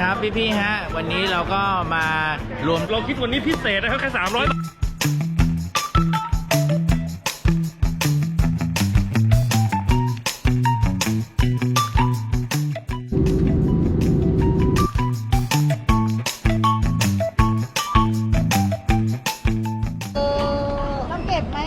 ครับพี่ๆฮะวันนี้เราก็มารวม เราคิดวันนี้พิเศษนะครับแค่300 บาทต้องเก็บไหม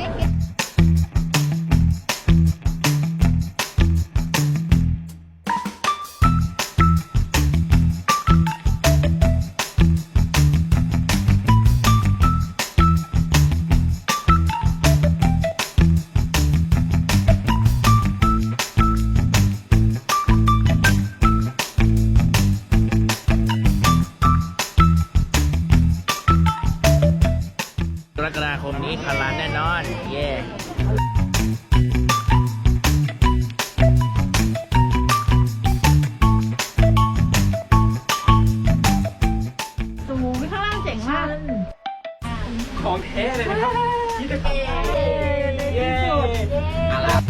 กรกฎาคมนี้พันล้านแน่นอนเย่สูงข้างล่างเจ๋งมาก ของแท้เลยนะครับคิดจะ เย้ในที่สุด เอาละ